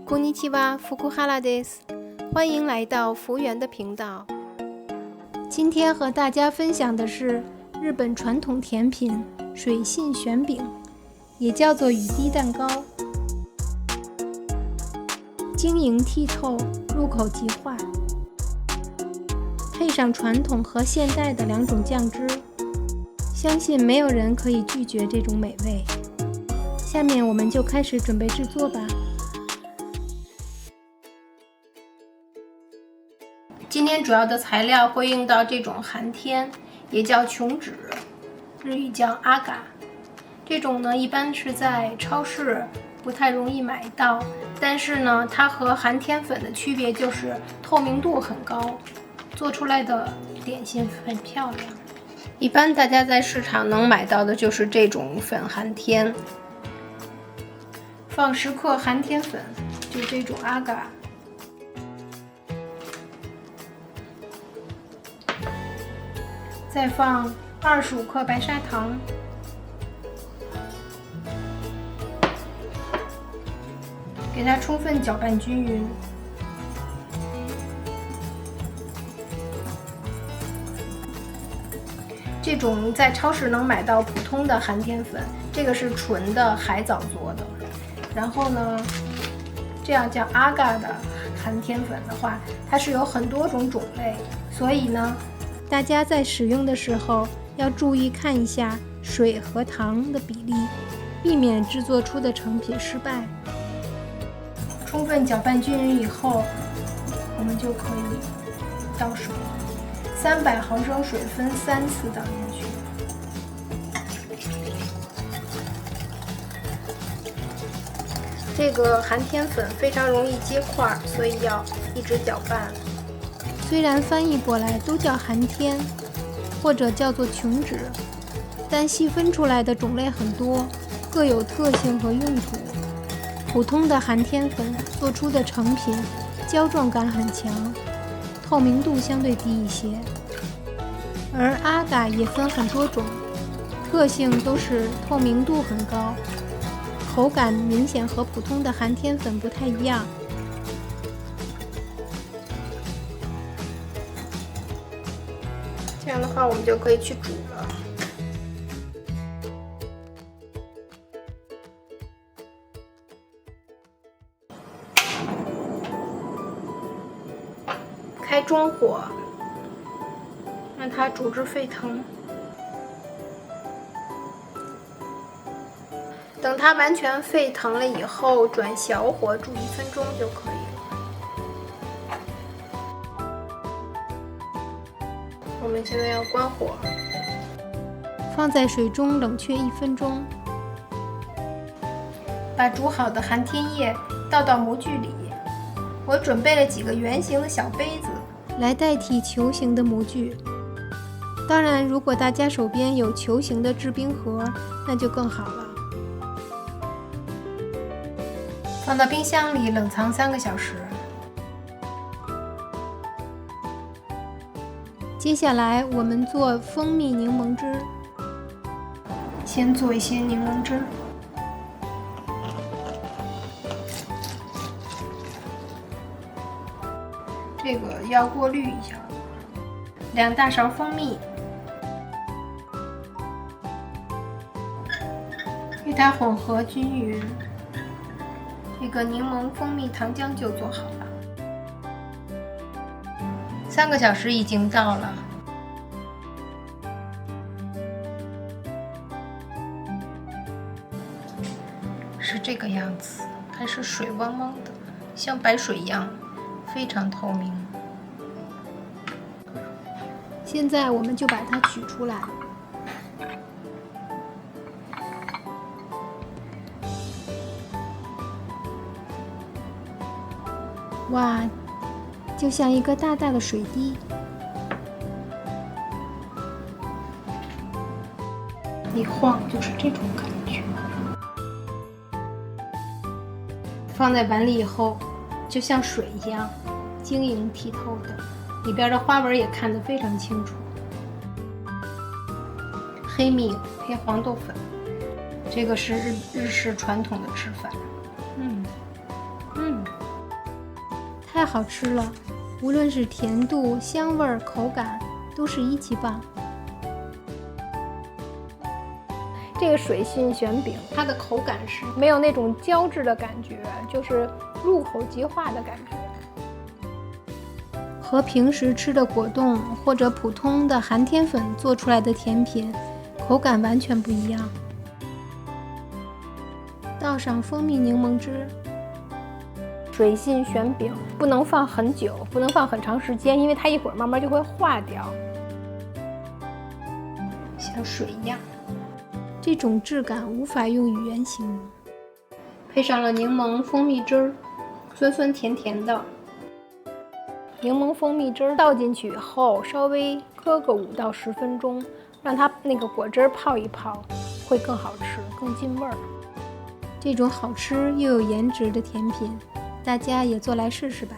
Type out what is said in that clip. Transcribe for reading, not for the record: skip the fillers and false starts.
こんにちは、福原です。欢迎来到福原的频道。今天和大家分享的是日本传统甜品水信玄饼，也叫做雨滴蛋糕。晶莹剔透，入口即化，配上传统和现代的两种酱汁，相信没有人可以拒绝这种美味。下面我们就开始准备制作吧。今天主要的材料会用到这种寒天，也叫琼脂，日语叫阿嘎。这种呢，一般是在超市不太容易买到，但是呢，它和寒天粉的区别就是透明度很高，做出来的点心很漂亮。一般大家在市场能买到的就是这种粉寒天，放10克寒天粉，就这种阿嘎。再放25克白砂糖，给它充分搅拌均匀。这种在超市能买到普通的寒天粉，这个是纯的海藻做的。然后呢，这样叫阿嘎的寒天粉的话，它是有很多种种类，所以呢，大家在使用的时候要注意看一下水和糖的比例，避免制作出的成品失败。充分搅拌均匀以后，我们就可以倒水，300毫升水分3次倒进去。这个寒天粉非常容易结块，所以要一直搅拌。虽然翻译过来都叫寒天，或者叫做琼脂，但细分出来的种类很多，各有特性和用途。普通的寒天粉做出的成品胶状感很强，透明度相对低一些。而阿嘎也分很多种，特性都是透明度很高，口感明显和普通的寒天粉不太一样。这样的话，我们就可以去煮了。开中火，让它煮至沸腾。等它完全沸腾了以后，转小火煮1分钟就可以了。我们现在要关火，放在水中冷却1分钟。把煮好的寒天液倒到模具里。我准备了几个圆形的小杯子来代替球形的模具。当然，如果大家手边有球形的制冰盒，那就更好了。放到冰箱里冷藏3个小时。接下来我们做蜂蜜柠檬汁。先做一些柠檬汁，这个要过滤一下。2大勺蜂蜜，与它混合均匀。这个柠檬蜂蜜糖浆就做好了。3个小时已经到了，是这个样子，还是水汪汪的，像白水一样，非常透明。现在我们就把它取出来。哇，就像一个大大的水滴。一晃就是这种感觉。放在碗里以后，就像水一样，晶莹剔透的，里边的花纹也看得非常清楚。黑米配黄豆粉，这个是日式传统的吃法。好吃了，无论是甜度、香味、口感，都是一级棒。这个水信卷饼，它的口感是没有那种胶质的感觉，就是入口即化的感觉，和平时吃的果冻或者普通的寒天粉做出来的甜品，口感完全不一样。倒上蜂蜜柠檬汁。水信卷饼不能放很久，不能放很长时间，因为它一会儿慢慢就会化掉，像水一样。这种质感无法用语言形容。配上了柠檬蜂蜜汁儿，酸酸甜甜的。柠檬蜂蜜汁儿倒进去以后，稍微搁个5到10分钟，让它那个果汁泡一泡，会更好吃，更进味儿。这种好吃又有颜值的甜品，大家也做来试试吧。